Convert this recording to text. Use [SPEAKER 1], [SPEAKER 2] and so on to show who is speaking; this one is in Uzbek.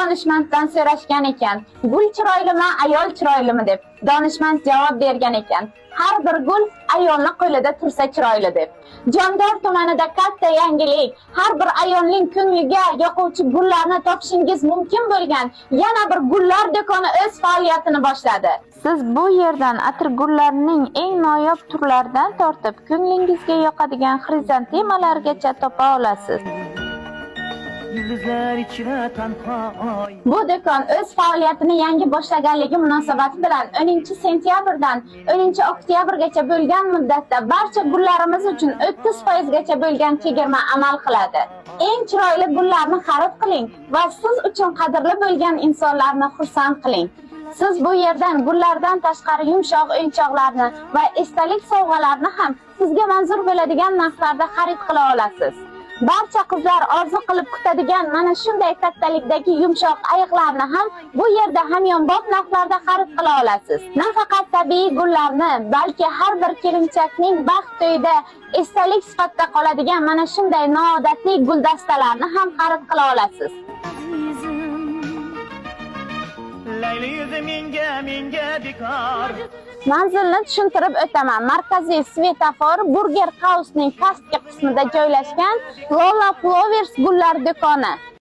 [SPEAKER 1] donishmanddan so'rashgan ekan, gul chiroylimi, ayol chiroylimi deb. Donishmand javob bergan ekan, har bir gul ayolning qo'lida tursa chiroyli deb. Jondor tumanida katta yangilik, har bir ayolning ko'ngliga yoquvchi gullarni topishingiz mumkin bo'lgan yana bir gullar do'koni o'z faoliyatini boshladi. Siz bu yerdan atirgullarning eng noyob turlaridan tortib, ko'nglingizga yoqadigan xrizantemalargacha topa olasiz. Bu do'kon o'z faoliyatini yangi boshlaganligi munosabati bilan 10-sentyabrdan 10-oktyabrgacha bo'lgan muddatda barcha gullarimiz uchun 30% gacha bo'lgan chegirma amal qiladi. Eng chiroyli gullarni xarid qiling va siz uchun qadrli bo'lgan insonlarni xursand qiling. Siz bu yerdan gullardan tashqari yumshoq o'yinchoqlarni va esdalik sovg'alarni ham sizga manzur bo'ladigan narxlarda xarid qila olasiz. Barcha qizlar orzu qilib kutadigan mana shunday kattalikdagi yumshoq ayiqlarni ham bu yerda hamyonbop narxlarda xarid qila olasiz. Nafaqat tabiiy gullarni, balki har bir kelinchakning baxt to'yida esdalik sifatida qoladigan mana shunday noodatiy guldastalarni ham xarid qila olasiz. Manzilni tushuntirib o'taman. Markaziy svetofor Burger House'ning pastki qismida joylashgan Lola Flowers gullar do'koni.